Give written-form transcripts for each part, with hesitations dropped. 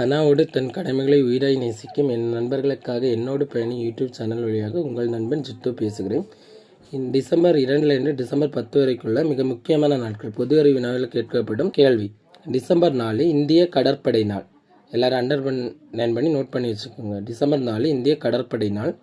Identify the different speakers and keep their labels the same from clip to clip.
Speaker 1: கனாவோடு தன் கடமைகளை உயிராய் நேசிக்கும் என் நண்பர்களுக்காக என்னோடு பயணி யூடியூப் சேனல் வழியாக உங்கள் நண்பன் ஜித்து பேசுகிறேன். டிசம்பர் 2 டிசம்பர் 10 வரைக்குள்ள மிக முக்கியமான நாட்கள். பொது அறிவு வினாவில் கேட்கப்படும் கேள்வி. டிசம்பர் 4 இந்திய கடற்படை நாள். எல்லோரும் அண்டர்லைன் பண்ணி நோட் பண்ணி வச்சுக்கோங்க. டிசம்பர் 4 இந்திய கடற்படை நாள்.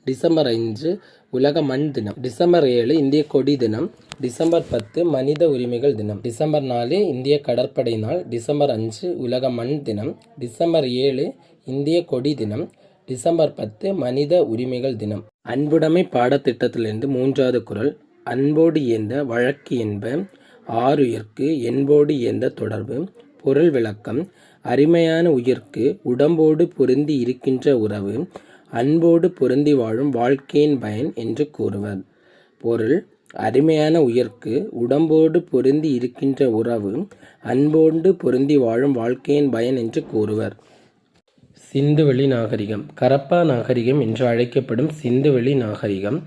Speaker 1: டிசம்பர் 5 உலக மண் தினம். டிசம்பர் 7 இந்திய கொடி தினம். டிசம்பர் 10 மனித உரிமைகள் தினம். டிசம்பர் 4 இந்திய கடற்படை நாள். டிசம்பர் 5 உலக மண் தினம். டிசம்பர் 7 இந்திய கொடி தினம். டிசம்பர் 10 மனித உரிமைகள் தினம். அன்புடைமை பாடத்திட்டத்திலிருந்து 3வது குறள். அன்போடு இயந்த வழக்கு என்ப ஆறுயிர்க்கு என்போடு இயந்த தொடர்பு. பொருள் விளக்கம். அருமையான உயிர்க்கு உடம்போடு பொருந்தி இருக்கின்ற உறவு அன்போடு பொருந்தி வாழும் வாழ்க்கையின் பயன் என்று கூறுவர். பொருள். அருமையான உயிர்க்கு உடம்போடு பொருந்தி இருக்கின்ற உறவு அன்போடு பொருந்தி வாழும் வாழ்க்கையின் பயன் என்று கூறுவர். சிந்துவெளி நாகரிகம். கரப்பா நாகரிகம் என்று அழைக்கப்படும் சிந்துவெளி நாகரிகம்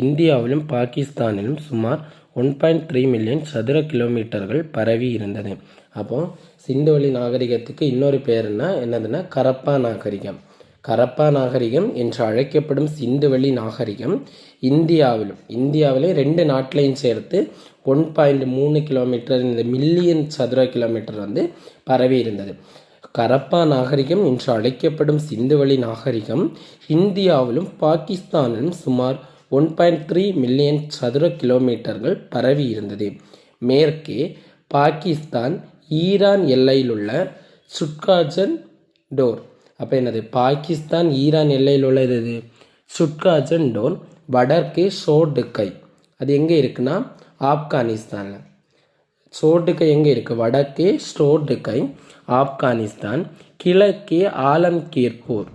Speaker 1: இந்தியாவிலும் பாகிஸ்தானிலும் சுமார் 1.3 மில்லியன் சதுர கிலோமீட்டர்கள் பரவி இருந்தது. அப்போ சிந்துவெளி நாகரிகத்துக்கு இன்னொரு பேர் என்னதுன்னா கரப்பா நாகரிகம். கரப்பா நாகரிகம் என்று அழைக்கப்படும் சிந்துவெளி நாகரிகம் இந்தியாவிலே 2 நாட்டிலையும் சேர்த்து 1.3 கிலோமீட்டர் இந்த மில்லியன் சதுர கிலோமீட்டர் பரவி இருந்தது. கரப்பா நாகரிகம் என்று அழைக்கப்படும் சிந்துவெளி நாகரிகம் இந்தியாவிலும் பாகிஸ்தானிலும் சுமார் 1.3 மில்லியன் சதுர கிலோமீட்டர்கள் பரவி இருந்தது. மேற்கே பாகிஸ்தான் ஈரான் எல்லையிலுள்ள சுட்காஜன் டோர். அப்போ என்னது? பாகிஸ்தான் ஈரான் எல்லையில் உள்ளது சுட்காஜன் டோர். வடக்கே சோர்டுக்கை. அது எங்கே இருக்குன்னா ஆப்கானிஸ்தானில். சோர்டுக்கை எங்கே இருக்குது? வடக்கே சோர்டுக்கை ஆப்கானிஸ்தான். கிழக்கே ஆலம்கீர்பூர்.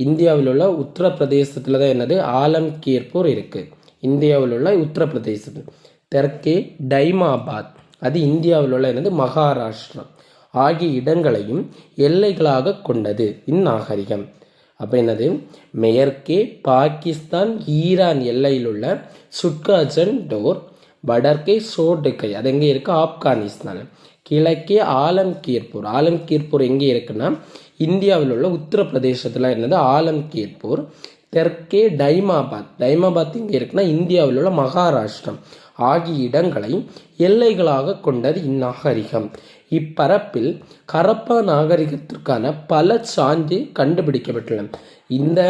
Speaker 1: இந்தியாவில் உள்ள உத்தரப்பிரதேசத்தில் தான் என்னது ஆலம்கீர்பூர் இருக்குது. இந்தியாவில் உள்ள உத்தரப்பிரதேசத்தில். தெற்கே டைமாபாத். அது இந்தியாவில் உள்ள என்னது மகாராஷ்டிரா ஆகிய இடங்களையும் எல்லைகளாக கொண்டது இந்நாகரிகம். அப்போ என்னது? மேற்கே பாகிஸ்தான் ஈரான் எல்லையில் உள்ள சுட்காஜன் டோர். வடக்கே சோர்டுக்கை. அது எங்கே இருக்குது? ஆப்கானிஸ்தான். கிழக்கே ஆலம்கீர்பூர். ஆலம்கீர்பூர் எங்கே இருக்குன்னா இந்தியாவில் உள்ள உத்தரப்பிரதேசத்தில் என்னது ஆலம்கீர்பூர். தெற்கே டைமாபாத். டைமாபாத் எங்கே இருக்குன்னா இந்தியாவில் உள்ள மகாராஷ்டிரம் ஆகிய இடங்களை எல்லைகளாக கொண்டது இந்நாகரிகம். இப்பரப்பில் கரப்பா நாகரிகத்திற்கான பல சான்று கண்டுபிடிக்கப்பட்டுள்ளன. இந்த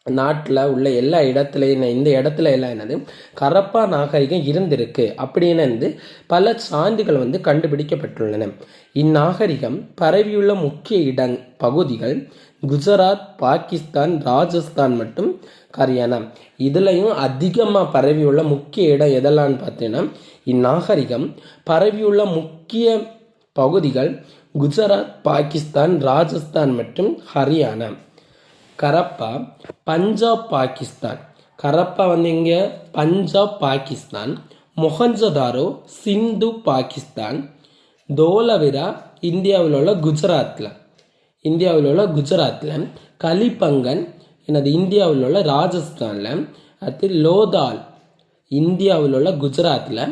Speaker 1: நாட்டில் உள்ள எல்லா இடத்துலையும் இந்த இடத்துல எல்லாம் என்னது கரப்பா நாகரிகம் இருந்திருக்கு அப்படின்னு பல சான்றுகள் கண்டுபிடிக்கப்பட்டுள்ளன. இந்நாகரிகம் பரவியுள்ள முக்கிய பகுதிகள் குஜராத், பாகிஸ்தான், ராஜஸ்தான் மற்றும் ஹரியானா. இதுலையும் அதிகமாக பரவியுள்ள முக்கிய இடம் எதெல்லாம்னு பார்த்தீங்கன்னா இந்நாகரிகம் பரவியுள்ள முக்கிய பகுதிகள் குஜராத், பாகிஸ்தான், ராஜஸ்தான் மற்றும் ஹரியானா. கரப்பா பஞ்சாப், பாகிஸ்தான். கரப்பா இங்கே பஞ்சாப், பாகிஸ்தான். மொஹஞ்சதாரோ சிந்து, பாகிஸ்தான். தோலவிரா இந்தியாவில் உள்ள குஜராத்தில். கலிபங்கன் எனது இந்தியாவில் உள்ள ராஜஸ்தானில். அடுத்து லோதால் இந்தியாவில் உள்ள குஜராத்தில்.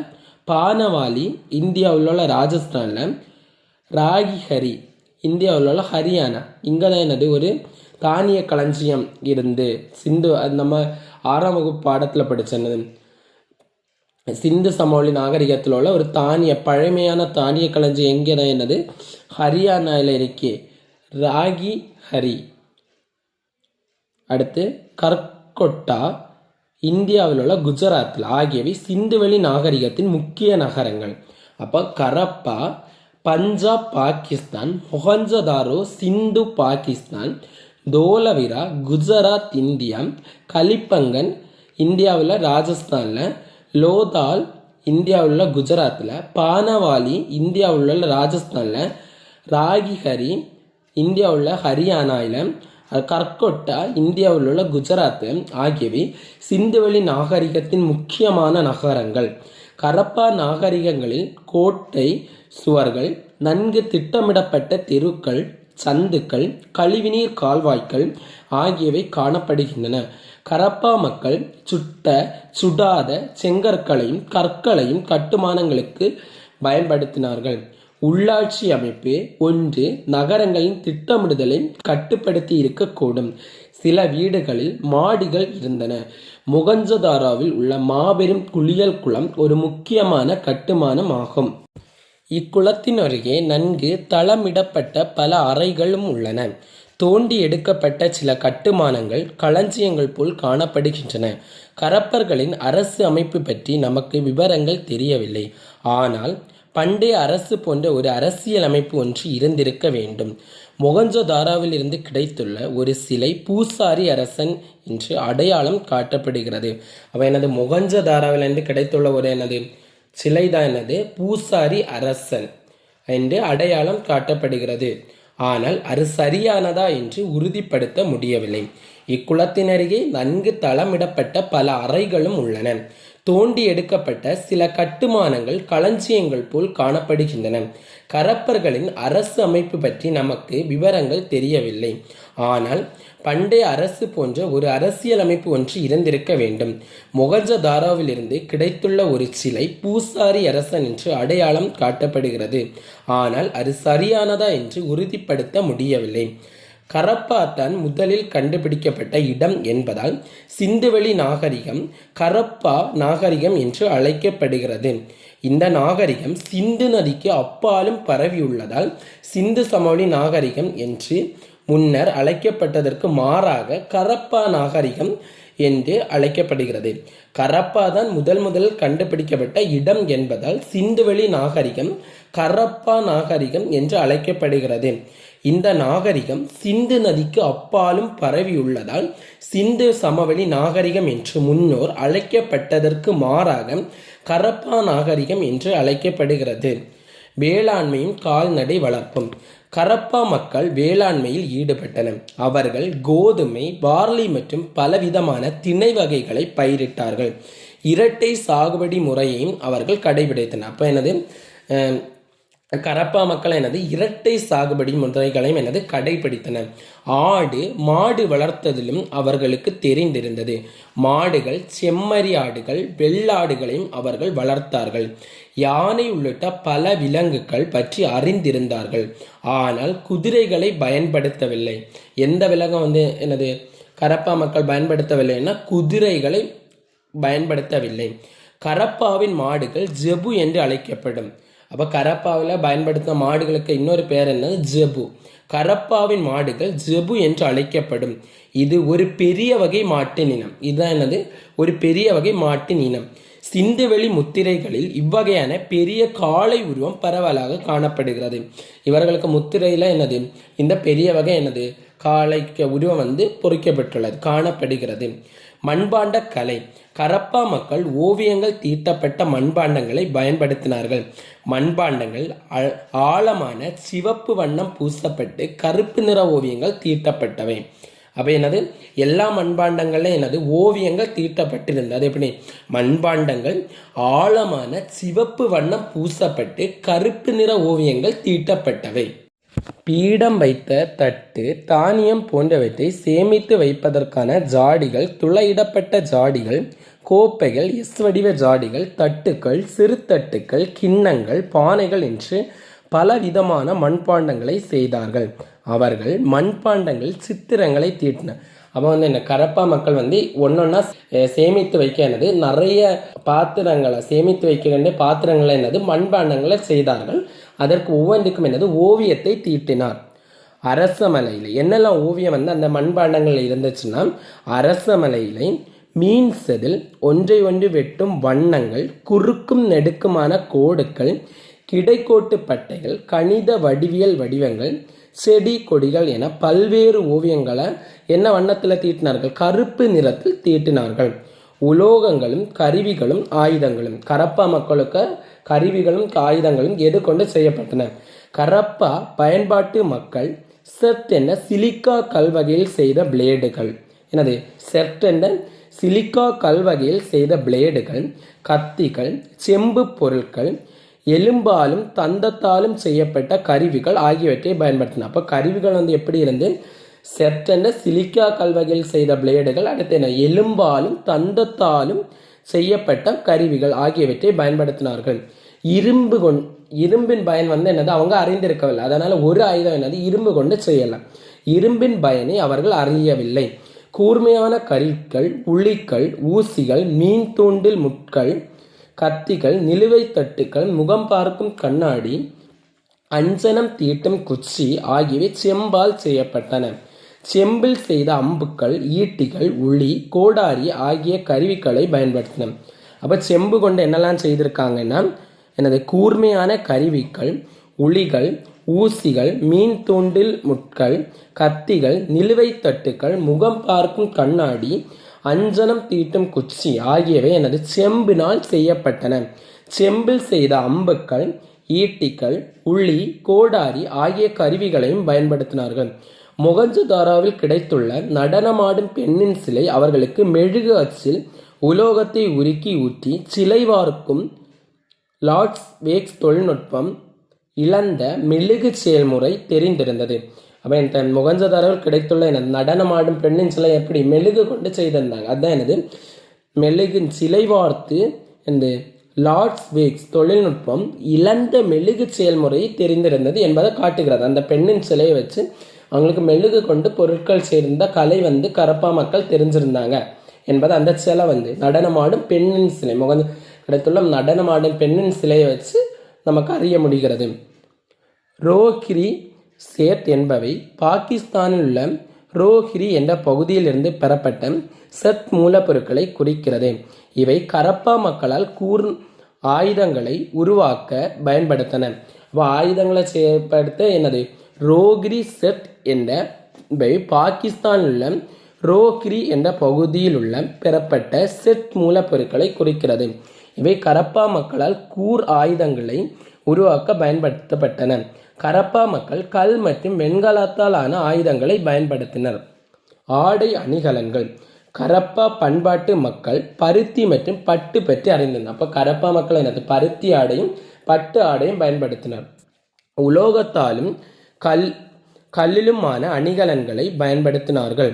Speaker 1: பானவாலி இந்தியாவில் உள்ள ராஜஸ்தானில். ராகிஹரி இந்தியாவில் உள்ள ஹரியானா. இங்கே தான் என்னது ஒரு தானிய களஞ்சியம் இருந்து சிந்து. அது நம்ம 6ஆம் வகுப்பு பாடத்தில் படித்தது. சிந்து சமவெளி நாகரிகத்தில் உள்ள ஒரு பழமையான தானிய களஞ்சியம் எங்கே தான் என்னது ஹரியானாவில் இருக்கே ராகி ஹரி. அடுத்து கர்கொட்டா இந்தியாவில் உள்ள குஜராத்தில் ஆகியவை சிந்துவெளி நாகரிகத்தின் முக்கிய நகரங்கள். அப்போ கரப்பா பஞ்சாப், பாகிஸ்தான். மொஹஞ்சதாரோ சிந்து, பாகிஸ்தான். தோலவிரா குஜராத், இந்தியா. கலிபங்கன் இந்தியாவில் ராஜஸ்தானில். லோதால் இந்தியாவில் உள்ள குஜராத்தில். பானவாலி இந்தியாவில் உள்ள ராஜஸ்தானில். ராகிஹரி இந்தியாவில் ஹரியானாவில். கர்கொட்டா இந்தியாவில் உள்ள குஜராத் ஆகியவை சிந்துவெளி நாகரிகத்தின் முக்கியமான நகரங்கள். கரப்பா நாகரிகங்களில் கோட்டை சுவர்கள், நன்கு திட்டமிடப்பட்ட தெருக்கள், சந்துக்கள், கழிவுநீர் கால்வாய்கள் ஆகியவை காணப்படுகின்றன. கரப்பா மக்கள் சுடாத செங்கற்களையும் கற்களையும் கட்டுமானங்களுக்கு பயன்படுத்தினார்கள். உள்ளாட்சி அமைப்பு ஒன்று நகரங்களின் திட்டமிடுதலை கட்டுப்படுத்தி இருக்கக்கூடும். சில வீடுகளில் மாடிகள் இருந்தன. மொகஞ்சதாரோவில் உள்ள மாபெரும் குளியல் குளம் ஒரு முக்கியமான கட்டுமானம் ஆகும். இக்குளத்தின் அருகே நன்கு தளமிடப்பட்ட பல அறைகளும் உள்ளன. தோண்டி எடுக்கப்பட்ட சில கட்டுமானங்கள் களஞ்சியங்கள் போல் காணப்படுகின்றன. கரப்பர்களின் அரசு அமைப்பு பற்றி நமக்கு விவரங்கள் தெரியவில்லை. ஆனால் பண்டைய அரசு போன்ற ஒரு அரசியல் அமைப்பு ஒன்று இருந்திருக்க வேண்டும். மொகஞ்சதாரோவில் இருந்து கிடைத்துள்ள ஒரு சிலை பூசாரி அரசன் என்று அடையாளம் காட்டப்படுகிறது. அவ எனது மொகஞ்சதாரோவிலிருந்து கிடைத்துள்ள ஒரு எனது சிலைதான் என்னது பூசாரி அரசன் என்று அடையாளம் காட்டப்படுகிறது. ஆனால் அது சரியானதா என்று உறுதிப்படுத்த முடியவில்லை. இக்குளத்தின் அருகே நன்கு தளமிடப்பட்ட பல அறைகளும் உள்ளன. தோண்டி எடுக்கப்பட்ட சில கட்டுமானங்கள் களஞ்சியங்கள் போல் காணப்படுகின்றன. கரப்பர்களின் அரசு அமைப்பு பற்றி நமக்கு விவரங்கள் தெரியவில்லை. ஆனால் பண்டைய அரசு போன்ற ஒரு அரசியல் அமைப்பு ஒன்று இருந்திருக்க வேண்டும். மொகஞ்சதாரோவிலிருந்து கிடைத்துள்ள ஒரு சிலை பூசாரி அரசன் என்று அடையாளம் காட்டப்படுகிறது. ஆனால் அது சரியானதா என்று உறுதிப்படுத்த முடியவில்லை. கரப்பா தான் முதலில் கண்டுபிடிக்கப்பட்ட இடம் என்பதால் சிந்துவெளி நாகரிகம் கரப்பா நாகரிகம் என்று அழைக்கப்படுகிறது. இந்த நாகரிகம் சிந்து நதிக்கு அப்பாலும் பரவியுள்ளதால் சிந்து சமவெளி நாகரிகம் என்று முன்னர் அழைக்கப்பட்டதற்கு மாறாக கரப்பா நாகரிகம் என்று அழைக்கப்படுகிறது. கரப்பா தான் முதல் கண்டுபிடிக்கப்பட்ட இடம் என்பதால் சிந்துவெளி நாகரிகம் கரப்பா நாகரிகம் என்று அழைக்கப்படுகிறது. இந்த நாகரிகம் சிந்து நதிக்கு அப்பாலும் பரவியுள்ளதால் சிந்து சமவெளி நாகரிகம் என்று முன்னோர் அழைக்கப்பட்டதற்கு மாறாக கரப்பா நாகரிகம் என்று அழைக்கப்படுகிறது. வேளாண்மையும் கால்நடை வளர்ப்பும். கரப்பா மக்கள் வேளாண்மையில் ஈடுபட்டனர். அவர்கள் கோதுமை, பார்லி மற்றும் பலவிதமான திணை வகைகளை பயிரிட்டார்கள். இரட்டை சாகுபடி முறையையும் அவர்கள் கடைபிடித்தனர். அப்போ என்னது கரப்பா மக்கள் இரட்டை சாகுபடி முறைகளையும் கடைபிடித்தனர். ஆடு மாடு வளர்த்ததிலும் அவர்களுக்கு தெரிந்திருந்தது. மாடுகள், செம்மறி ஆடுகள், வெள்ளாடுகளையும் அவர்கள் வளர்த்தார்கள். யானை உள்ளிட்ட பல விலங்குகள் பற்றி அறிந்திருந்தார்கள். ஆனால் குதிரைகளை பயன்படுத்தவில்லை. எந்த விலங்கு கரப்பா மக்கள் பயன்படுத்தவில்லைன்னா குதிரைகளை பயன்படுத்தவில்லை. கரப்பாவின் மாடுகள் ஜெபு என்று அழைக்கப்படும். அப்போ கரப்பாவில் பயன்படுத்தின மாடுகளுக்கு இன்னொரு பேர் என்னது? ஜெபு. கரப்பாவின் மாடுகள் ஜெபு என்று அழைக்கப்படும். இது ஒரு பெரிய வகை மாட்டின் இனம். இதுதான் ஒரு பெரிய வகை மாட்டின் இனம். சிந்துவெளி முத்திரைகளில் இவ்வகையான பெரிய காளை உருவம் பரவலாக காணப்படுகிறது. இவர்களுக்கு முத்திரையில் இந்த பெரிய வகை காளை உருவம் பொறிக்கப்பட்டுள்ளது காணப்படுகிறது. மண்பாண்ட கலை. கரப்பா மக்கள் ஓவியங்கள் தீட்டப்பட்ட மண்பாண்டங்களை பயன்படுத்தினார்கள். மண்பாண்டங்கள் ஆழமான சிவப்பு வண்ணம் பூசப்பட்டு கருப்பு நிற ஓவியங்கள் தீட்டப்பட்டவை. அப்போ எல்லா மண்பாண்டங்கள்ல ஓவியங்கள் தீட்டப்பட்டிருந்தது. எப்படி? மண்பாண்டங்கள் ஆழமான சிவப்பு வண்ணம் பூசப்பட்டு கருப்பு நிற ஓவியங்கள் தீட்டப்பட்டவை. பீடம் வைத்த தட்டு, தானியம் போன்றவற்றை சேமித்து வைப்பதற்கான ஜாடிகள், துளையிடப்பட்ட ஜாடிகள், கோப்பைகள், எஸ் வடிவ ஜாடிகள், தட்டுக்கள், சிறு தட்டுக்கள், கிண்ணங்கள், பானைகள் என்று பல விதமான மண்பாண்டங்களை செய்தார்கள். அவர்கள் மண்பாண்டங்கள் சித்திரங்களை தீட்டினர். அப்போ இந்த கரப்பா மக்கள் ஒன்னொன்னா சேமித்து வைக்க நிறைய பாத்திரங்களை சேமித்து வைக்க வேண்டிய பாத்திரங்களை மண்பாண்டங்களை செய்தார்கள். அதற்கு ஒவ்வொன்றுக்கும் ஓவியத்தை தீட்டினார். அரசமலையில் என்னெல்லாம் ஓவியம் அந்த மண்பாண்டங்கள் இருந்துச்சுன்னா, அரசமலையில மீன் செதில், ஒன்றை ஒன்று வெட்டும் வண்ணங்கள், குறுக்கும் நெடுக்குமான கோடுகள், கிடைக்கோட்டு பட்டைகள், கணித வடிவியல் வடிவங்கள், செடி கொடிகள் என பல்வேறு ஓவியங்களை என்ன வண்ணத்தில் தீட்டினார்கள்? கருப்பு நிறத்தில் தீட்டினார்கள். உலோகங்களும் கருவிகளும் ஆயுதங்களும். கரப்பா மக்களுக்கு கருவிகளும் ஆயுதங்களும் எது கொண்டு செய்யப்பட்டன? கரப்பா பயன்பாட்டு மக்கள் செர்ட் என்ற சிலிக்கா கல்வகையில் செய்த பிளேடுகள். செர்ட் என்ற சிலிக்கா கல்வகையில் செய்த பிளேடுகள், கத்திகள், செம்பு பொருட்கள், எலும்பாலும் தந்தத்தாலும் செய்யப்பட்ட கருவிகள் ஆகியவற்றை பயன்படுத்தின. அப்போ கருவிகள் எப்படி இருந்து? செர்ட் என்ற சிலிக்கா கல்வகையில் செய்த பிளேடுகள், அடுத்து எலும்பாலும் தந்தத்தாலும் செய்யப்பட்ட கருவிகள் ஆகியவற்றை பயன்படுத்தினார்கள். இரும்பின் பயன் என்னது அவங்க அறிந்திருக்கவில்லை. அதனால ஒரு ஆயுதம் என்னது இரும்பு கொண்டு செய்யலாம். இரும்பின் பயனை அவர்கள் அறியவில்லை. கூர்மையான கருவிகள், உளிகள், ஊசிகள், மீன் தூண்டில் முட்கள், கத்திகள், நிலுவை தட்டுக்கள், முகம் பார்க்கும் கண்ணாடி, அஞ்சனம் தீட்டும் குச்சி ஆகியவை செம்பால் செய்யப்பட்டன. செம்பில் செய்த அம்புக்கள், ஈட்டிகள், உளி, கோடாரி ஆகிய கருவிகளை பயன்படுத்தின. அப்போ செம்பு கொண்டு என்னெல்லாம் செய்திருக்காங்கன்னா எனது கூர்மையான கருவிகள், உளிகள், ஊசிகள், மீன் தூண்டில் முட்கள், கத்திகள், நிலுவை தட்டுக்கள், முகம் பார்க்கும் கண்ணாடி, அஞ்சனம் தீட்டும் குச்சி ஆகியவை எனது செம்பினால் செய்யப்பட்டன. செம்பில் செய்த அம்புக்கள், ஈட்டிகள், உளி, கோடாரி ஆகிய கருவிகளையும் பயன்படுத்தினார்கள். மொகஞ்சதாரோவில் கிடைத்துள்ள நடனமாடும் பெண்ணின் சிலை அவர்களுக்கு மெழுகு அச்சில் உலோகத்தை உருக்கி ஊற்றி சிலை வார்க்கும் லார்ட்ஸ் வேக்ஸ் தொழில்நுட்பம் இழந்த மெழுகு செயல்முறை தெரிந்திருந்தது. அப்போ இந்த மொகஞ்சதாரோவில் கிடைத்துள்ள எனது நடனமாடும் பெண்ணின் சிலை எப்படி மெழுகு கொண்டு செய்திருந்தாங்க. அதுதான் எனது மெழுகின் சிலை வார்த்து இந்த லார்ட்ஸ் வேக்ஸ் தொழில்நுட்பம் இழந்த மெழுகு செயல்முறை தெரிந்திருந்தது என்பதை காட்டுகிறது. அந்த பெண்ணின் சிலையை வச்சு அவங்களுக்கு மெழுகு கொண்டு பொருட்கள் சேர்ந்த கலை கரப்பா மக்கள் தெரிஞ்சிருந்தாங்க என்பது அந்த சிலை நடனமாடும் பெண்ணின் சிலை கிடைத்துள்ள நடனமாடும் பெண்ணின் சிலையை வச்சு நமக்கு அறிய முடிகிறது. ரோஹிரி சேட் என்பவை பாகிஸ்தானில் உள்ள ரோஹிரி என்ற பகுதியிலிருந்து பெறப்பட்ட செட் மூலப்பொருட்களை குறிக்கிறது. இவை கரப்பா மக்களால் ஆயுதங்களை உருவாக்க பயன்படுத்தின. ஆயுதங்களை செயற்படுத்த என்னது ரோஹிரி செட் என்பவை பாகிஸ்தானில் உள்ள ரோஹிரி என்ற பகுதியில் உள்ள பெறப்பட்ட செட் மூலப்பொருட்களை குறிக்கிறது. இவை கரப்பா மக்களால் ஆயுதங்களை உருவாக்க பயன்படுத்தப்பட்டன. கரப்பா மக்கள் கல் மற்றும் வெண்கலத்தால் ஆன ஆயுதங்களை பயன்படுத்தினர். ஆடை அணிகலன்கள். கரப்பா பண்பாட்டு மக்கள் பருத்தி மற்றும் பட்டு பற்றி அறிந்தனர். அப்போ கரப்பா மக்கள் என்னது பருத்தி ஆடையும் பட்டு ஆடையும் பயன்படுத்தினர். உலோகத்தாலும் கல்லிலுமான அணிகலன்களை பயன்படுத்தினார்கள்.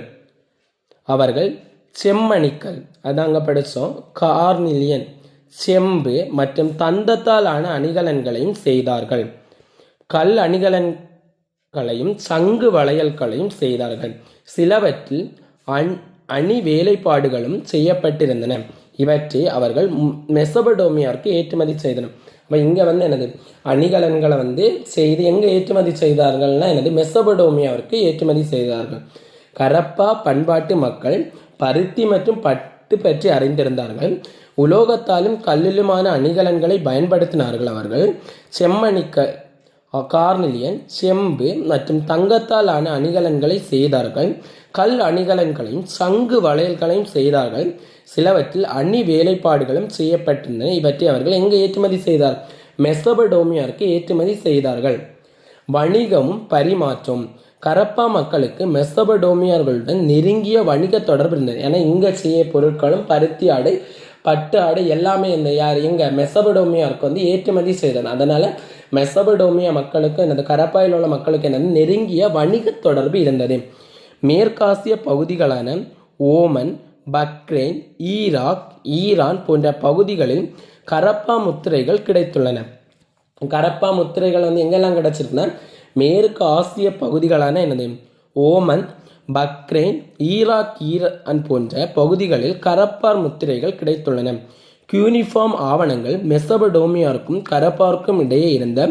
Speaker 1: அவர்கள் செம்மணிக்கல் அதாங்க படித்தோம், கார்னிலியன், செம்பு மற்றும் தந்தத்தால் ஆன அணிகலன்களையும் செய்தார்கள். கல் அணிகலன்களையும் சங்கு வளையல்களையும் செய்தார்கள். சிலவற்றில் அணி வேலைப்பாடுகளும் செய்யப்பட்டிருந்தன. இவற்றை அவர்கள் மெசபடோமியாவுக்கு ஏற்றுமதி செய்தனர். அப்போ இங்கே எனது அணிகலன்களை செய்து எங்கே ஏற்றுமதி செய்தார்கள்னா எனது மெசபடோமியாவிற்கு ஏற்றுமதி செய்தார்கள். கரப்பா பண்பாட்டு மக்கள் பருத்தி மற்றும் பட்டு பற்றி அறிந்திருந்தார்கள். உலோகத்தாலும் கல்லிலுமான அணிகலன்களை பயன்படுத்தினார்கள். அவர்கள் செம்மணிக்கல், கார்னிலியன், செம்பு மற்றும் தங்கத்தால் ஆன அணிகலன்களை செய்தார்கள். கல் அணிகலன்களையும் சங்கு வளையல்களையும் செய்தார்கள். சிலவற்றில் அணி வேலைப்பாடுகளும் செய்யப்பட்டிருந்தன. இவற்றை அவர்கள் எங்கே ஏற்றுமதி செய்தார்? மெசபடோமியாவுக்கு ஏற்றுமதி செய்தார்கள். வணிகமும் பரிமாற்றம். கரப்பா மக்களுக்கு மெசபடோமியர்களுடன் நெருங்கிய வணிக தொடர்பு இருந்தது. ஏன்னா இங்கே செய்ய பொருட்களும் பருத்தி ஆடை பட்டு ஆடை எல்லாமே எங்கே மெசபடோமியாவுக்கு ஏற்றுமதி செய்தன. அதனால் மெசபடோமியா மக்களுக்கு எனது கரப்பாயில் உள்ள மக்களுக்கு என்னது நெருங்கிய வணிக தொடர்பு இருந்தது. மேற்காசிய பகுதிகளான ஓமன், பக்ரைன், ஈராக், ஈரான் போன்ற பகுதிகளில் கரப்பா முத்திரைகள் கிடைத்துள்ளன. கரப்பா முத்திரைகள் எங்கெல்லாம் கிடைச்சிருக்குன்னா மேற்கு ஆசிய பகுதிகளான என்னது ஓமன், பக்ரைன், ஈராக், ஈரான் போன்ற பகுதிகளில் கரப்பார் முத்திரைகள் கிடைத்துள்ளன. யூனிஃபார்ம் ஆவணங்கள் மெசபடோமியாருக்கும் கரப்பாருக்கும் இடையே இருந்த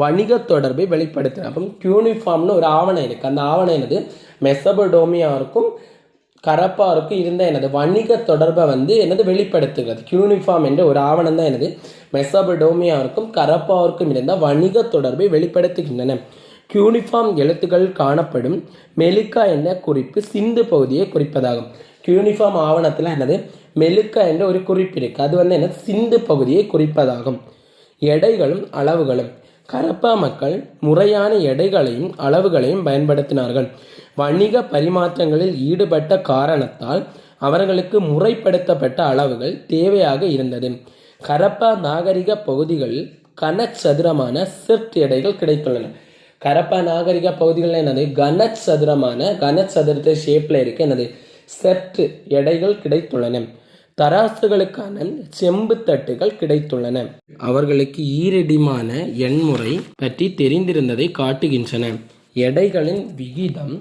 Speaker 1: வணிக தொடர்பை வெளிப்படுத்தின. அப்போ யூனிஃபார்ம்னு ஒரு ஆவணம் இருக்குது. அந்த ஆவணம் என்னது மெசபடோமியாருக்கும் கரப்பாருக்கும் இருந்த எனது வணிக தொடர்பை என்னது வெளிப்படுத்துகிறது. யூனிஃபார்ம் என்ற ஒரு ஆவணம் தான் எனது மெசபடோமியாருக்கும் கரப்பாருக்கும் இருந்த வணிக தொடர்பை வெளிப்படுத்துகின்றன. யூனிஃபார்ம் எழுத்துக்கள் காணப்படும் மெலிக்கா என்ற குறிப்பு சிந்து பகுதியை குறிப்பதாகும். யூனிஃபார்ம் ஆவணத்தில் என்னது மெலிக்கா என்ற ஒரு குறிப்பு இருக்குது. அது என்னது சிந்து பகுதியை குறிப்பதாகும். எடைகளும் அளவுகளும். கரப்பா மக்கள் முறையான எடைகளையும் அளவுகளையும் பயன்படுத்தினார்கள். வணிக பரிமாற்றங்களில் ஈடுபட்ட காரணத்தால் அவர்களுக்கு முறைப்படுத்தப்பட்ட அளவுகள் தேவையாக இருந்தது. கரப்பா நாகரிக பகுதிகளில் கனச்சதுரமான செட் எடைகள் கிடைத்துள்ளன. கரப்பா நாகரிக பகுதிகளில் என்னது கனச்சதுரத்தை ஷேப்பில் இருக்க என்னது செட் எடைகள் கிடைத்துள்ளன. தராசுகளுக்கான செம்பு தட்டுகள் கிடைத்துள்ளன. அவர்களுக்கு ஈரடிமான எண்முறை பற்றி தெரிந்திருந்ததை காட்டுகின்றன. எடைகளின் விகிதம்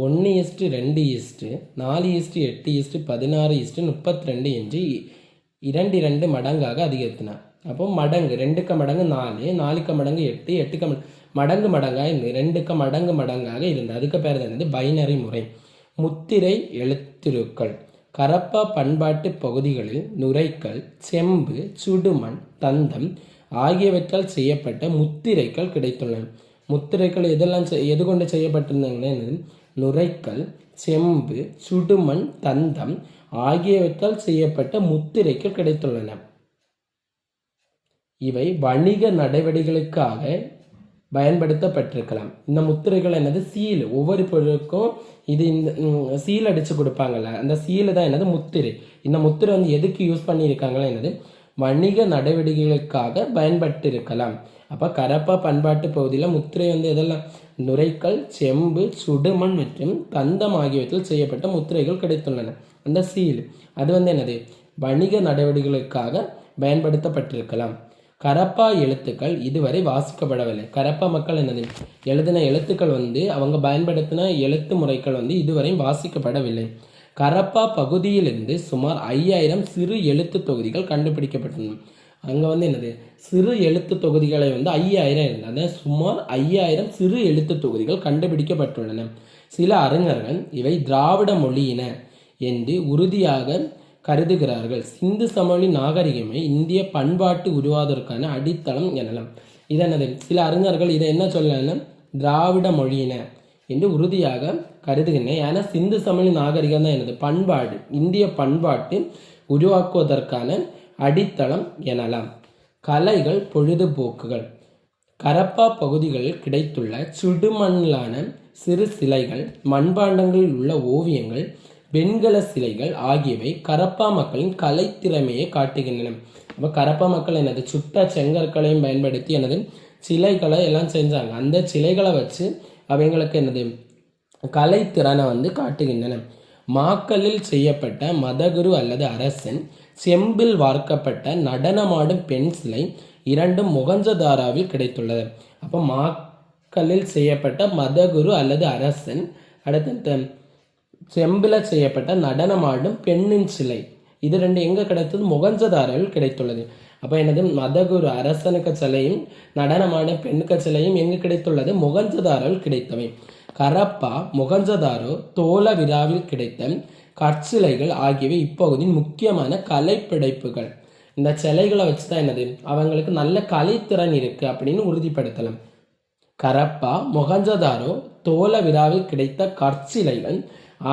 Speaker 1: 1:2:4:8:16:32 என்று 2 மடங்காக அதிகரித்தன. அப்போ மடங்கு 2க்கு மடங்கு 4, 4க்கு மடங்கு 8, 8க்கு மடங்கு மடங்காக இருந்து 2க்கு மடங்கு மடங்காக இருந்தது. அதுக்கு பேர் தான் பைனரி முறை. முத்திரை எழுத்துருக்கள். கரப்பா பண்பாட்டு பகுதிகளில் நுரைக்கல், செம்பு, சுடுமண், தந்தம் ஆகியவற்றால் செய்யப்பட்ட முத்திரைகள் கிடைத்துள்ளன. முத்திரைகள் எது கொண்டு செய்யப்பட்டிருந்தாங்கன்னா நுரைக்கல், செம்பு, சுடுமண், தந்தம் ஆகியவற்றால் செய்யப்பட்ட முத்திரைகள் கிடைத்துள்ளன. இவை வணிக நடவடிக்கைகளுக்காக பயன்படுத்தப்பட்டிருக்கலாம். இந்த முத்திரைகள் சீல். ஒவ்வொரு பொருளுக்கும் இது இந்த சீல் அடித்து கொடுப்பாங்கல்ல, அந்த சீலு தான் முத்திரை. இந்த முத்திரை எதுக்கு யூஸ் பண்ணியிருக்காங்களா வணிக நடவடிக்கைகளுக்காக பயன்பட்டு இருக்கலாம். அப்போ கரப்பா பண்பாட்டு பகுதியில் முத்திரை எதெல்லாம் நுரைக்கல், செம்பு, சுடுமண் மற்றும் தந்தம் ஆகியவற்றில் செய்யப்பட்ட முத்திரைகள் கிடைத்துள்ளன. அந்த சீல் அது வணிக நடவடிக்கைகளுக்காக பயன்படுத்தப்பட்டிருக்கலாம். கரப்பா எழுத்துக்கள் இதுவரை வாசிக்கப்படவில்லை. கரப்பா மக்கள் எழுதின எழுத்துக்கள் அவங்க பயன்படுத்தின எழுத்து முறைகள் இதுவரை வாசிக்கப்படவில்லை. கரப்பா பகுதியிலிருந்து சுமார் 5000 சிறு எழுத்து தொகுதிகள் கண்டுபிடிக்கப்பட்டுள்ளன. அங்கே சிறு எழுத்து தொகுதிகளை 5000 இருந்தது. சுமார் 5000 சிறு எழுத்து தொகுதிகள் கண்டுபிடிக்கப்பட்டுள்ளன. சில அறிஞர்கள் இவை திராவிட மொழியின என்று உறுதியாக கருதுகிறார்கள். சிந்து சமவெளி நாகரிகமே இந்திய பண்பாட்டு உருவாவதற்கான அடித்தளம் எனலாம். இது சில அறிஞர்கள் இதை என்ன சொல்லலாம், திராவிட மொழியின என்று உறுதியாக கருதுகின்றன. ஏன்னா சிந்து சமவெளி நாகரிகம் தான் பண்பாடு, இந்திய பண்பாட்டு உருவாக்குவதற்கான அடித்தளம் எனலாம். கலைகள், பொழுதுபோக்குகள். கரப்பா பகுதிகளில் கிடைத்துள்ள சுடுமண்ணான சிறு சிலைகள், மண்பாண்டங்களில் உள்ள ஓவியங்கள், வெண்கல சிலைகள் ஆகியவை கரப்பா மக்களின் கலைத்திறமையை காட்டுகின்றன. அப்போ கரப்பா மக்கள் சுட்ட செங்கற்களையும் பயன்படுத்தி சிலைகளை எல்லாம் செஞ்சாங்க. அந்த சிலைகளை வச்சு அவங்களுக்கு கலைத்திறனை காட்டுகின்றன. மாக்கல்லில் செய்யப்பட்ட மதகுரு அல்லது அரசன், செம்பில் வார்க்கப்பட்ட நடனமாடும் பெண் சிலை இரண்டும் மொகஞ்சதாராவில் கிடைத்துள்ளது. அப்போ மாக்கல்லில் செய்யப்பட்ட மதகுரு அல்லது அரசன், அடுத்த செம்பில் செய்யப்பட்ட நடனமாடும் பெண்ணின் சிலை, இது ரெண்டு எங்கே கிடைத்தது, மொகஞ்சதாராவில் கிடைத்துள்ளது. அப்போ மதகுரு அரசனுக்கு சிலையும் நடனமாடும் பெண்ணுக்கு சிலையும் எங்கு கிடைத்துள்ளது, மொகஞ்சதாராவில் கிடைத்தவை. கரப்பா, மொகஞ்சதாரோ, தோலவிராவில் கிடைத்த கற்சிலைகள் ஆகியவை இப்பகுதியின் முக்கியமான கலைப்படைப்புகள். இந்த சிலைகளை வச்சு தான் அவங்களுக்கு நல்ல கலைத்திறன் இருக்கு அப்படின்னு உறுதிப்படுத்தலாம். கரப்பா, மொகஞ்சதாரோ, தோலவிராவில் கிடைத்த கற்சிலைகள்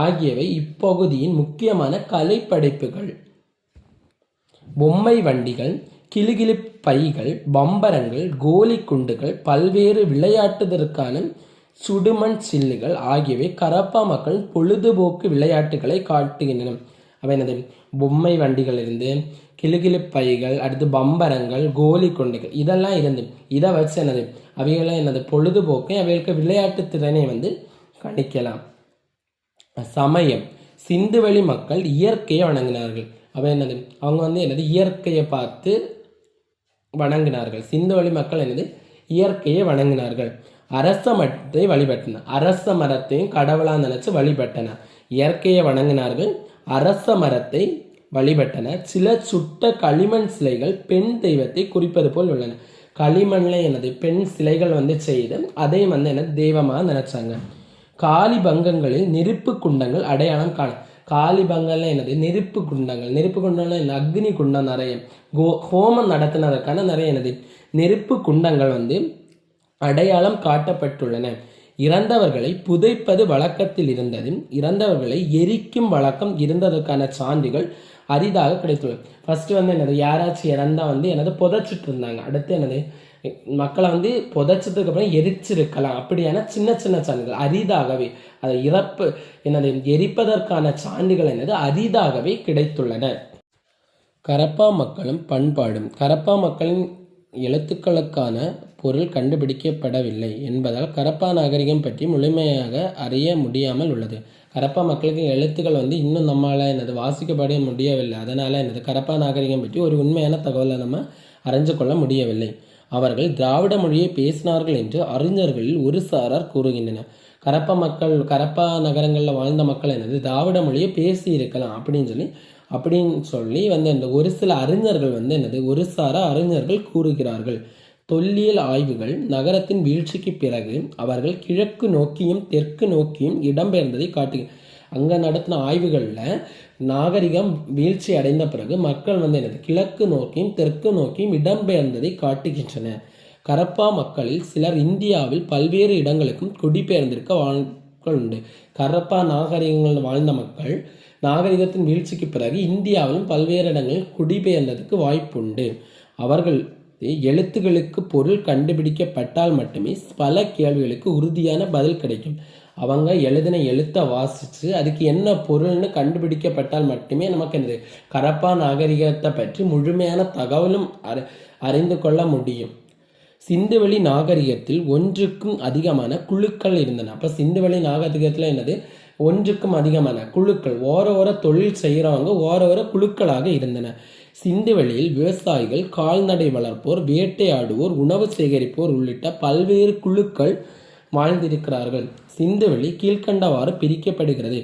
Speaker 1: ஆகியவை இப்பகுதியின் முக்கியமான கலைப்படைப்புகள். பொம்மை வண்டிகள், கிளிகிளி பைகள், பம்பரங்கள், கோலி குண்டுகள், பல்வேறு விளையாட்டுதற்கான சுடுமண் சில்லுகள் ஆகியவை கரப்பா மக்கள் பொழுதுபோக்கு விளையாட்டுகளை காட்டுகின்றன. அவை பொம்மை வண்டிகள் இருந்து, கிளிகிளி பைகள், அடுத்து பம்பரங்கள், கோலி குண்டுகள் இதெல்லாம் இருந்து இதை வச்சு அவைகளாம் பொழுதுபோக்கு, அவைகளுக்கு விளையாட்டு திறனை கணிக்கலாம். சமயம். சிந்துவெளி மக்கள் இயற்கையை வணங்கினார்கள். அவை அவங்க இயற்கையை பார்த்து வணங்கினார்கள். சிந்துவெளி மக்கள் இயற்கையை வணங்கினார்கள். அரச மரத்தை வழிபட்டனர். அரச மரத்தையும் கடவுளா நினைச்சு வழிபட்டனர். இயற்கையை வணங்கினார்கள், அரச மரத்தை வழிபட்டனர். சில சுட்ட களிமண் சிலைகள் பெண் தெய்வத்தை குறிப்பது போல் உள்ளன. களிமண்ல பெண் சிலைகள் செய்து அதையும் தெய்வமாக நினைச்சாங்க. காலி பங்கங்களில் நெருப்பு குண்டங்கள் அடையாளம் காணும். காலி பங்கள்ல நெருப்பு குண்டங்கள். நெருப்பு குண்டங்கள் அக்னி குண்டம் நிறைய ஹோமம் நடத்தினதற்கான நிறைய நெருப்பு குண்டங்கள் அடையாளம் காட்டப்பட்டுள்ளன. இறந்தவர்களை புதைப்பது வழக்கத்தில் இருந்தது. இறந்தவர்களை எரிக்கும் வழக்கம் இருந்ததற்கான சான்றுகள் அரிதாக கிடைத்துள்ளது. ஃபர்ஸ்ட் யாராச்சும் இறந்தா புதைச்சிட்டு இருந்தாங்க. அடுத்து மக்களை புதைச்சதுக்கு அப்புறம் எரிச்சிருக்கலாம். அப்படியான சின்ன சின்ன சான்றுகள் அரிதாகவே, அதை இறப்பு எரிப்பதற்கான சான்றுகள் அரிதாகவே கிடைத்துள்ளன. கரப்பா மக்களும் பண்பாடும். கரப்பா மக்களின் எழுத்துக்களுக்கான பொருள் கண்டுபிடிக்கப்படவில்லை என்பதால் கரப்பா நாகரிகம் பற்றி முழுமையாக அறிய முடியாமல் உள்ளது. கரப்பா மக்களுக்கு எழுத்துக்கள் வந்து இன்னும் நம்மளால் என்னது வாசிக்கப்பட முடியவில்லை. அதனால் என்னது கரப்பா நாகரிகம் பற்றி ஒரு உண்மையான தகவலை நம்ம அறிஞ்சு கொள்ள முடியவில்லை. அவர்கள் திராவிட மொழியை பேசினார்கள் என்று அறிஞர்களில் ஒரு சாரார் கூறுகின்றனர். கரப்பா நகரங்களில் வாழ்ந்த மக்கள் என்னது திராவிட மொழியை பேசி இருக்கலாம் அப்படின்னு சொல்லி வந்து இந்த ஒரு சில அறிஞர்கள் வந்து என்னது ஒரு சாரா அறிஞர்கள் கூறுகிறார்கள். தொல்லியல் ஆய்வுகள் நகரத்தின் வீழ்ச்சிக்கு பிறகு அவர்கள் கிழக்கு நோக்கியும் தெற்கு நோக்கியும் இடம்பெயர்ந்ததை காட்டுகிறது. அங்கே நடத்தின ஆய்வுகளில் நாகரிகம் வீழ்ச்சி அடைந்த பிறகு மக்கள் வந்து என்னது கிழக்கு நோக்கியும் தெற்கு நோக்கியும் இடம்பெயர்ந்ததை காட்டுகின்றன. கரப்பா மக்களில் சிலர் இந்தியாவில் பல்வேறு இடங்களுக்கும் குடிபெயர்ந்திருக்க வாய்ப்புகள் உண்டு. கரப்பா நாகரிகங்கள் வாழ்ந்த மக்கள் நாகரிகத்தின் வீழ்ச்சிக்கு பிறகு இந்தியாவிலும் பல்வேறு இடங்களில் குடிபெயர்ந்ததுக்கு வாய்ப்புண்டு. அவர்கள் எழுத்துக்களுக்கு பொருள் கண்டுபிடிக்கப்பட்டால் மட்டுமே பல கேள்விகளுக்கு உறுதியான பதில் கிடைக்கும். அவங்க எழுதின எழுத்தை வாசித்து அதுக்கு என்ன பொருள்னு கண்டுபிடிக்கப்பட்டால் மட்டுமே நமக்கு இந்த கரப்பா நாகரிகத்தை பற்றி முழுமையான தகவலும் அறிந்து கொள்ள முடியும். சிந்துவெளி நாகரிகத்தில் ஒன்றுக்கும் அதிகமான குழுக்கள் இருந்தன. அப்போ சிந்துவெளி நாகரிகத்தில் என்னது ஒன்றுக்கும் அதிகமான குழுக்கள், ஓர தொழில் செய்கிறவங்க ஓர குழுக்களாக இருந்தன. சிந்துவெளியில் விவசாயிகள், கால்நடை வளர்ப்போர், வேட்டையாடுவோர், உணவு சேகரிப்போர் உள்ளிட்ட பல்வேறு குழுக்கள் வாழ்ந்திருக்கிறார்கள். சிந்துவெளி கீழ்கண்டவாறு பிரிக்கப்படுகிறது.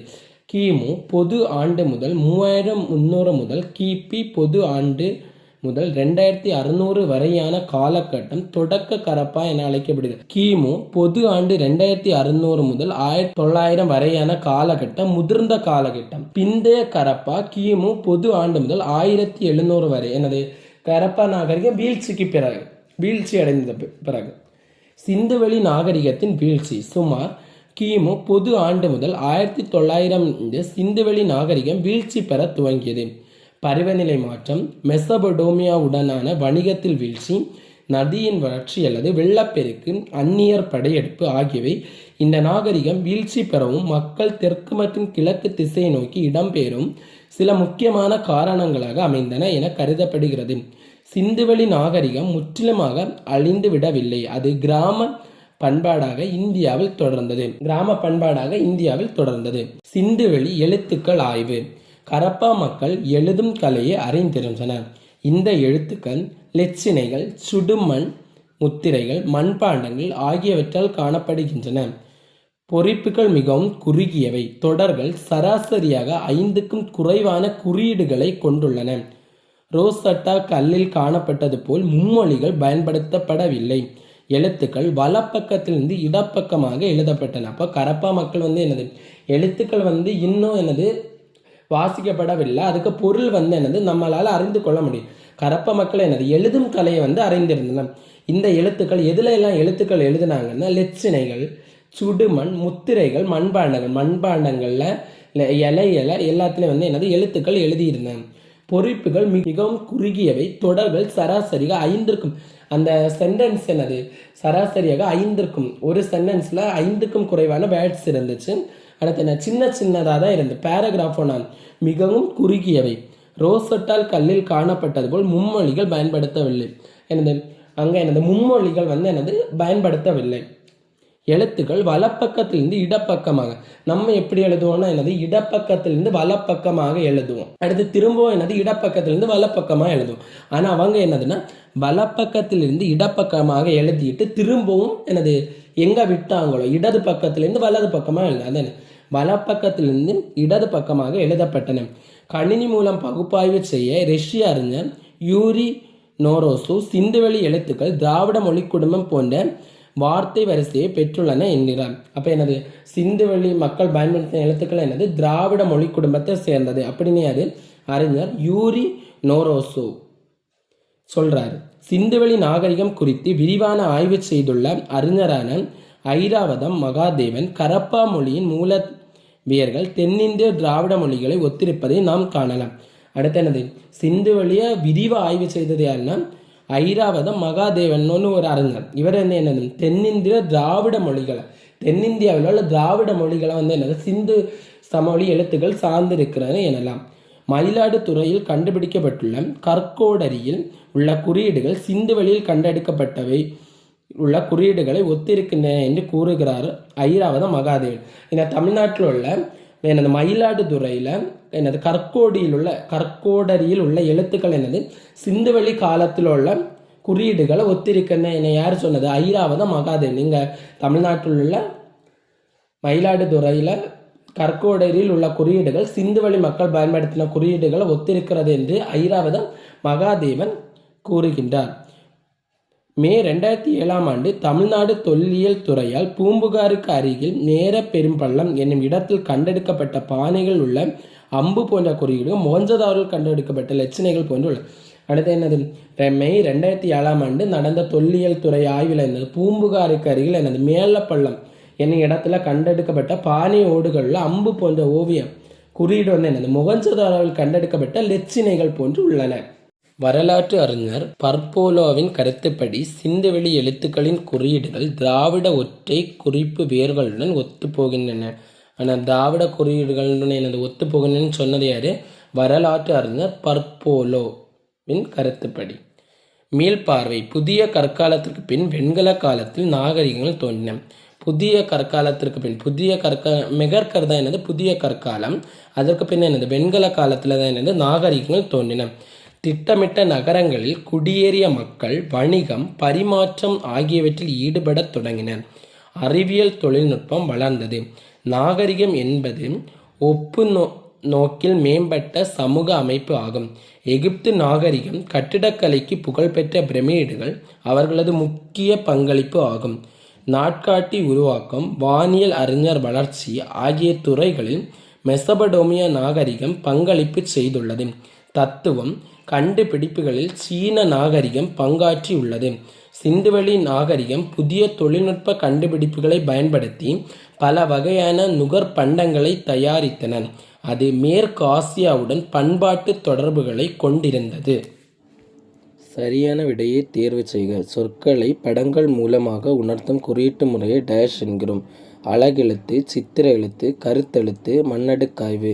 Speaker 1: கிமு பொது ஆண்டு முதல் 3300 முதல் கிபி பொது ஆண்டு முதல் 2600 வரையான காலகட்டம் தொடக்க கரப்பா என அழைக்கப்படுகிறது. கிமு பொது ஆண்டு 2600 முதல் 1900 வரையான காலகட்டம் முதிர்ந்த காலகட்டம். பிந்தைய கரப்பா கிமு பொது ஆண்டு முதல் 1700 வரை எனது கரப்பா நாகரிகம் வீழ்ச்சி அடைந்த பிறகு. சிந்துவெளி நாகரிகத்தின் வீழ்ச்சி சுமார் கிமு பொது ஆண்டு முதல் 1900 சிந்துவெளி நாகரிகம் வீழ்ச்சி பெற துவங்கியது. பருவநிலை மாற்றம், மெசபடோமியாவுடனான வணிகத்தில் வீழ்ச்சி, நதியின் வறட்சி அல்லது வெள்ளப்பெருக்கு, அந்நியர் படையெடுப்பு ஆகியவை இந்த நாகரிகம் வீழ்ச்சி பெறவும் மக்கள் தெற்கு மற்றும் கிழக்கு திசையை நோக்கி இடம்பெயரும் சில முக்கியமான காரணங்களாக அமைந்தன என கருதப்படுகிறது. சிந்துவெளி நாகரிகம் முற்றிலுமாக அழிந்து விடவில்லை. அது கிராம பண்பாடாக இந்தியாவில் தொடர்ந்தது. சிந்துவெளி எழுத்துக்கள் ஆய்வு. கரப்பா மக்கள் எழுதும் கலையை அறிந்திருந்தனர். இந்த எழுத்துக்கள் லட்சினைகள், சுடுமண் முத்திரைகள், மண்பாண்டங்கள் ஆகியவற்றால் காணப்படுகின்றன. பொறிப்புகள் மிகவும் குறுகியவை. தொடர்கள் சராசரியாக 5க்கும் குறைவான குறியீடுகளை கொண்டுள்ளன. ரோசட்டா கல்லில் காணப்பட்டது போல் மும்மொழிகள் பயன்படுத்தப்படவில்லை. எழுத்துக்கள் வலப்பக்கத்திலிருந்து இடப்பக்கமாக எழுதப்பட்டன. அப்போ கரப்பா மக்கள் வந்து என்னது எழுத்துக்கள் வந்து இன்னும் வாசிக்கப்படவில்லை. அதுக்கு பொருள் வந்து நம்மளால் அறிந்து கொள்ள முடியும். கரப்ப மக்கள் எழுதும் கலையை அறிந்திருந்தனர். இந்த எழுத்துக்கள் எதுல எல்லாம் எழுத்துக்கள் எழுதினாங்கன்னா லட்சினைகள், சுடுமண், முத்திரைகள், மண்பாண்டங்கள்ல இலை எல்லாத்துலயும் எழுத்துக்கள் எழுதியிருந்தாங்க. பொறிப்புகள் மிகவும் குறுகியவை. தொடர்கள் சராசரியாக 5க்கும் அந்த சென்டென்ஸ் சராசரியாக 5க்கும் ஒரு சென்டென்ஸ்ல 5க்கும் குறைவான வேர்ட்ஸ் இருந்துச்சு. அடுத்து சின்னதாக தான் இருந்தது. பேராகிராஃப் மிகவும் குறுகியவை. ரோசட்டால் கல்லில் காணப்பட்டது போல் மும்மொழிகள் பயன்படுத்தவில்லை. அங்கே மும்மொழிகள் பயன்படுத்தவில்லை. எழுத்துக்கள் வலப்பக்கத்திலிருந்து இடப்பக்கமாக, நம்ம எப்படி எழுதுவோம்னா இடப்பக்கத்திலிருந்து வலப்பக்கமாக எழுதுவோம். அடுத்து திரும்பவும் இடப்பக்கத்திலிருந்து வலப்பக்கமாக எழுதுவோம். ஆனால் அவங்க வலப்பக்கத்திலிருந்து இடப்பக்கமாக எழுதிட்டு திரும்பவும் எங்க விட்டாங்களோ இடது பக்கத்திலிருந்து வலது பக்கமாக எழுது. வலப்பக்கத்திலிருந்து இடது பக்கமாக எழுதப்பட்டன. கணினி மூலம் பகுப்பாய்வு செய்ய ரஷ்ய அறிஞர் யூரி நோரோசு சிந்துவெளி எழுத்துக்கள் திராவிட மொழி குடும்பம் போன்ற வார்த்தை வரிசையை பெற்றுள்ளன என்கிறார். அப்ப சிந்துவெளி மக்கள் பயன்படுத்தின எழுத்துக்கள் திராவிட மொழி குடும்பத்தை சேர்ந்தது அப்படின்னு அறிஞர் யூரி நோரோசு சொல்றாரு. சிந்துவெளி நாகரிகம் குறித்து விரிவான ஆய்வு செய்துள்ள அறிஞரான ஐராவதம் மகாதேவன் கரப்பா மொழியின் மூலவியர்கள் தென்னிந்திய திராவிட மொழிகளை ஒத்திருப்பதை நாம் காணலாம். அடுத்து சிந்துவெளிய விரிவா ஆய்வு செய்தது யாருன்னா ஐராவதம் மகாதேவன் ஒரு அறிஞர். இவர் தென்னிந்திய திராவிட மொழிகளை, தென்னிந்தியாவில் உள்ள திராவிட மொழிகளை சிந்து சமவெளி எழுத்துக்கள் சார்ந்திருக்கிறது எனலாம். மயிலாடுதுறையில் கண்டுபிடிக்கப்பட்டுள்ள கற்கோடரியில் உள்ள குறியீடுகள் சிந்துவெளியில் கண்டெடுக்கப்பட்டவை உள்ள குறியீடுகளை ஒத்திருக்கின்றன என்று கூறுகிறார் ஐராவதம் மகாதேவன். இந்த தமிழ்நாட்டில் உள்ள எனது மயிலாடுதுறையில் எனது கற்கோடரியில் உள்ள எழுத்துக்கள் எனது சிந்துவெளி காலத்தில் உள்ள குறியீடுகளை ஒத்திருக்குன்னு என்னை யார் சொன்னது? ஐராவத மகாதேவன். நீங்கள் தமிழ்நாட்டில் உள்ள மயிலாடுதுறையில் கற்கோடரியில் உள்ள குறியீடுகள் சிந்துவெளி மக்கள் பயன்படுத்தின குறியீடுகளை ஒத்திருக்கிறது என்று ஐராவத மகாதேவன் கூறுகின்றார். மே 2007 தமிழ்நாடு தொல்லியல் துறையால் பூம்புகாருக்கு அருகில் நேர பெரும்பள்ளம் என்னும் இடத்தில் கண்டெடுக்கப்பட்ட பானைகள் உள்ள அம்பு போன்ற குறியீடுகள் மொஹஞ்சதாரோவில் கண்டெடுக்கப்பட்ட லட்சணைகள் போன்று உள்ளது. அடுத்து என்னது? மே 2007 நடந்த தொல்லியல் துறை ஆய்வில் என்னது? பூம்புகாருக்கு அருகில் என்னது? மேலப்பள்ளம் என்னும் இடத்துல கண்டெடுக்கப்பட்ட பானை ஓடுகளில் அம்பு போன்ற ஓவிய குறியீடு என்னது? மொஹஞ்சதாரோவில் கண்டெடுக்கப்பட்ட லட்சணைகள் போன்று உள்ளன. வரலாற்று அறிஞர் பர்போலோவின் கருத்துப்படி சிந்துவெளி எழுத்துக்களின் குறியீடுகள் திராவிட ஒற்றை குறிப்பு வேர்களுடன் ஒத்துப்போகின்றன. ஆனால் திராவிட குறியீடுகளுடன் எனது ஒத்துப்போகின்றன சொன்னது யாரு? வரலாற்று அறிஞர் பர்போலோவின் கருத்துப்படி. மீள்பார்வை. புதிய கற்காலத்திற்கு பின் வெண்கல காலத்தில் நாகரிகங்கள் தோன்றின. புதிய கற்காலத்திற்கு பின் மெகற்கர் தான் என்னது? புதிய கற்காலம். அதற்கு பின் என்னது? வெண்கல காலத்தில் தான் என்னது? நாகரிகங்கள் தோன்றின. திட்டமிட்ட நகரங்களில் குடியேறிய மக்கள் வணிகம், பரிமாற்றம் ஆகியவற்றில் ஈடுபடத் தொடங்கினர். அறிவியல் தொழில்நுட்பம் வளர்ந்தது. நாகரிகம் என்பது ஒப்பு நோக்கில் மேம்பட்ட சமூக அமைப்பு ஆகும். எகிப்து நாகரிகம் கட்டிடக்கலைக்கு புகழ்பெற்ற பிரமிடுகள் அவர்களது முக்கிய பங்களிப்பு ஆகும். நாட்காட்டி உருவாக்கம், வானியல் அறிஞர் வளர்ச்சி ஆகிய துறைகளில் மெசபடோமியா நாகரிகம் பங்களிப்பு செய்துள்ளது. தத்துவம், கண்டுபிடிப்புகளில் சீன நாகரிகம் பங்காற்றி உள்ளது. சிந்துவெளி நாகரிகம் புதிய தொழில்நுட்ப கண்டுபிடிப்புகளை பயன்படுத்தி பல வகையான நுகர்பண்டங்களை தயாரித்தனர். அது மேற்கு ஆசியாவுடன் பண்பாட்டு தொடர்புகளை கொண்டிருந்தது. சரியான விடையை தேர்வு செய்க. சொற்களை படங்கள் மூலமாக உணர்த்தும் குறியீட்டு முறையை டேஷ் என்கிறோம். அழகெழுத்து, சித்திர எழுத்து, கருத்தெழுத்து, மண்ணடுக்காய்வு.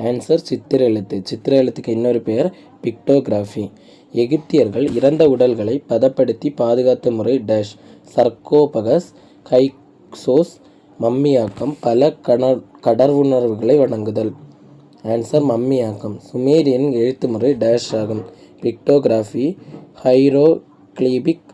Speaker 1: ஆன்சர் சித்திர எழுத்து. சித்திர எழுத்துக்கு இன்னொரு பெயர் பிக்டோகிராஃபி. எகிப்தியர்கள் இறந்த உடல்களை பதப்படுத்தி பாதுகாத்த முறை டேஷ். சர்கோபகஸ், கைக்சோஸ், மம்மியாக்கம், பல கடற்வுணர்வுகளை வணங்குதல். ஆன்சர் மம்மியாக்கம். சுமேரியன் எழுத்து முறை டேஷ் ஆகும். Pictography, hieroglyphic,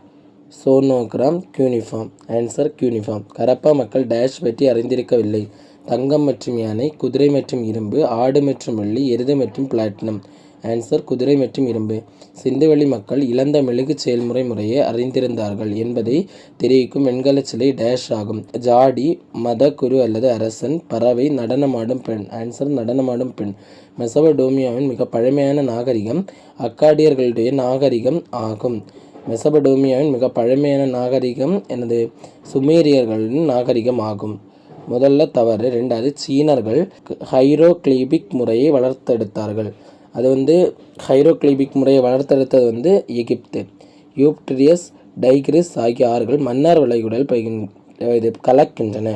Speaker 1: sonogram, cuneiform. Answer cuneiform. Harappa மக்கள் டேஷ் பற்றி அறிந்திருக்கவில்லை. தங்கம் மற்றும் யானை, குதிரை மற்றும் இரும்பு, ஆடு மற்றும் வெள்ளி, எருது மற்றும் பிளாட்டினம். ஆன்சர் குதிரை மற்றும் இரும்பு. சிந்துவெளி மக்கள் இழந்த மெழுகு செயல்முறை முறையை அறிந்திருந்தார்கள் என்பதை தெரிவிக்கும் வெண்கல சிலை டேஷ் ஆகும். ஜாடி, மத குரு அல்லது அரசன், பறவை, நடனமாடும் பெண். ஆன்சர் நடனமாடும் பெண். மெசபடோமியாவின் மிக பழமையான நாகரிகம் அக்காடியர்களுடைய நாகரிகம் ஆகும். மெசபடோமியாவின் மிக பழமையான நாகரிகம் எனது சுமேரியர்களின் நாகரிகம் ஆகும். முதல்ல தவறு. ரெண்டாவது, சீனர்கள் ஹைரோக்ளீபிக் முறையை வளர்த்தெடுத்தார்கள். அது ஹைரோக்ளீபிக் முறையை வளர்த்தெடுத்தது எகிப்து. யூப்ட்ரியஸ், டைக்ரிஸ் ஆகிய ஆறுகள் மன்னார் வளைகுடல் கலக்கின்றன.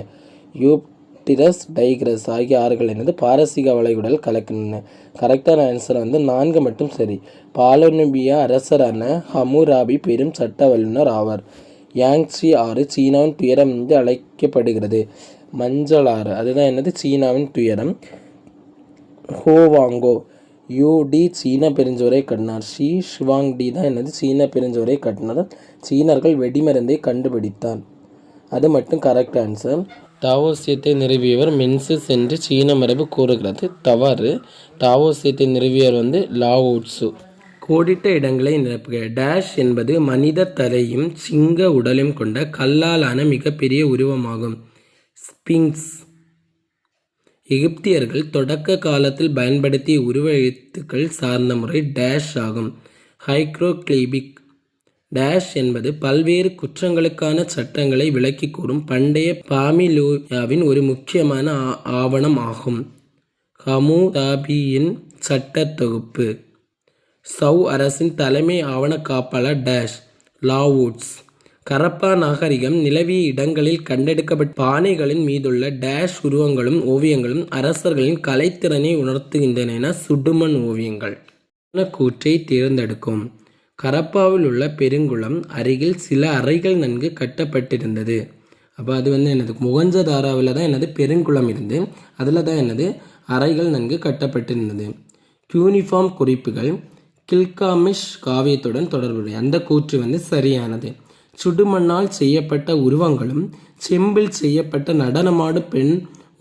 Speaker 1: யூப்டிரஸ், டைக்ரஸ் ஆகிய ஆறுகள் என்னது? பாரசீக வளைகுடல் கலக்கின்றன. கரெக்டான ஆன்சர் 4 மட்டும் சரி. பாலோனிபியா அரசரான ஹமுராபி பெரும் சட்ட வல்லுநர் ஆவார். யாங்ஸி ஆறு சீனாவின் துயரம் என்று அழைக்கப்படுகிறது. மஞ்சள் ஆறு அதுதான் என்னது? சீனாவின் துயரம். ஹோவாங்கோ யூடி சீன பெருஞ்சுவரை கட்டினார். ஷிவாங்டி தான் என்னது? சீன பெருஞ்சுவரை கட்டினார். சீனர்கள் வெடிமருந்தை கண்டுபிடித்தார். அது மட்டும் கரெக்ட் ஆன்சர். தாவோசியத்தை நிறுவியவர் மென்சிஸ் என்று சீன மரபு கூறுகிறது. தவறு. தாவோசியத்தை நிறுவியவர் லாவோட்சு. கோடிட்ட இடங்களை நிரப்புக. டேஷ் என்பது மனித தலையும் சிங்க உடலையும் கொண்ட கல்லாலான மிகப்பெரிய உருவமாகும். ஸ்பிங்க்ஸ். எகிப்தியர்கள் தொடக்க காலத்தில் பயன்படுத்திய உருவ எழுத்துக்கள் சார்ந்த முறை டேஷ் ஆகும். ஹைக்ரோக்ளீபிக். டேஷ் என்பது பல்வேறு குற்றங்களுக்கான சட்டங்களை விளக்கி கூறும் பண்டைய பாமிலோனியாவின் ஒரு முக்கியமான ஆவணம் ஆகும். ஹமுதாபியின் சட்ட தொகுப்பு. சௌ அரசின் தலைமை ஆவண காப்பாளர் டேஷ். லாவூட்ஸ். ஹரப்பா நாகரிகம் நிலவிய இடங்களில் கண்டெடுக்கப்பட்ட பானைகளின் மீதுள்ள டேஷ் உருவங்களும் ஓவியங்களும் அரசர்களின் கலைத்திறனை உணர்த்துகின்றன. சுடுமண் ஓவியங்கள். கூற்றை தேர்ந்தெடுக்கும். ஹரப்பாவில் உள்ள பெருங்குளம் அருகில் சில அறைகள் நன்கு கட்டப்பட்டிருந்தது. அப்போ அது வந்து என்னது மொகஞ்சதாரோவில் தான் என்னது பெருங்குளம் இருந்து அதில் தான் என்னது அறைகள் நன்கு கட்டப்பட்டிருந்தது. யூனிஃபார்ம் குறிப்புகள் கில்காமிஷ் காவியத்துடன் தொடர்புடைய அந்த கூற்று வந்து சரியானது. சுடுமண்ணால் செய்யப்பட்ட உருவங்களும் செம்பில் செய்யப்பட்ட நடனமாடும் பெண்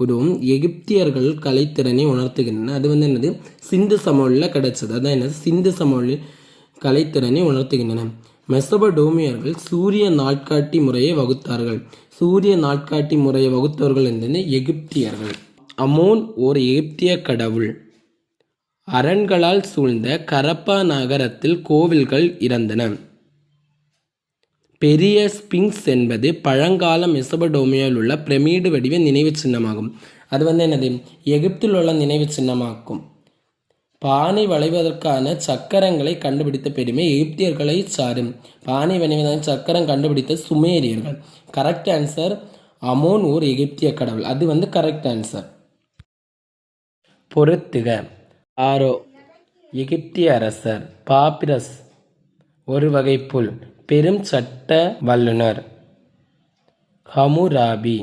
Speaker 1: உருவம் எகிப்தியர்கள் கலைத்திறனை உணர்த்துகின்றன. அது வந்து என்னது சிந்து சமவெளியில் கிடைச்சது. அதான் என்னது சிந்து சமவெளி கலைத்திறனை உணர்த்துகின்றன. மெசபடோமியர்கள் சூரிய நாட்காட்டி முறையை வகுத்தார்கள். சூரிய நாட்காட்டி முறையை வகுத்தவர்கள் என்பது எகிப்தியர்கள். அமோன் ஓர் எகிப்திய கடவுள். அரண்களால் சூழ்ந்த கரப்பா நகரத்தில் கோவில்கள் இருந்தன. பெரிய ஸ்பிங்ஸ் என்பது பழங்கால மெசபடோமியாவில் உள்ள பிரமிடு வடிவ நினைவு சின்னமாகும். அது வந்து என்னது எகிப்தில் உள்ள நினைவு சின்னமாகும். பானை வளைவதற்கான சக்கரங்களை கண்டுபிடித்த பெருமை எகிப்தியர்களை சாரும். பானை வளைவதற்கான சக்கரம் கண்டுபிடித்த சுமேரியர்கள். கரெக்ட் ஆன்சர் அமோன் ஓர் எகிப்திய கடவுள். அது வந்து கரெக்ட் ஆன்சர். பொறுத்துக. ஆரோ எகிப்திய அரசர். பாப்பிரஸ் ஒரு வகை புல். பெரும் சட்ட வல்லுனர். ஹமுராபி.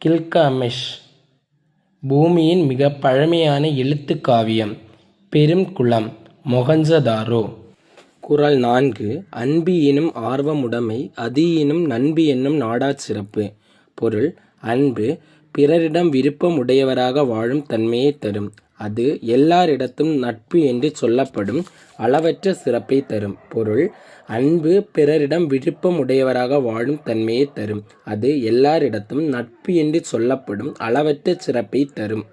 Speaker 1: கில்காமெஷ் பூமியின் மிக பழமையான எழுத்து காவியம். பெரும் குளம் மொகஞ்சதாரோ. குறள் 4. அன்பு எனும் ஆர்வமுடைமை அது எனும் நண்பு என்னும் நாடாச் சிறப்பு. பொருள் அன்பு பிறரிடம் விருப்பம் உடையவராக வாழும் தன்மையை தரும். அது எல்லாரிடத்தும் நட்பு என்று சொல்லப்படும் அளவற்ற சிறப்பை தரும். பொருள் அன்பு பிறரிடம் விருப்பம் உடையவராக வாழும் தன்மையை தரும். அது எல்லாரிடத்தும் நட்பு என்று சொல்லப்படும் அளவற்ற சிறப்பை தரும்.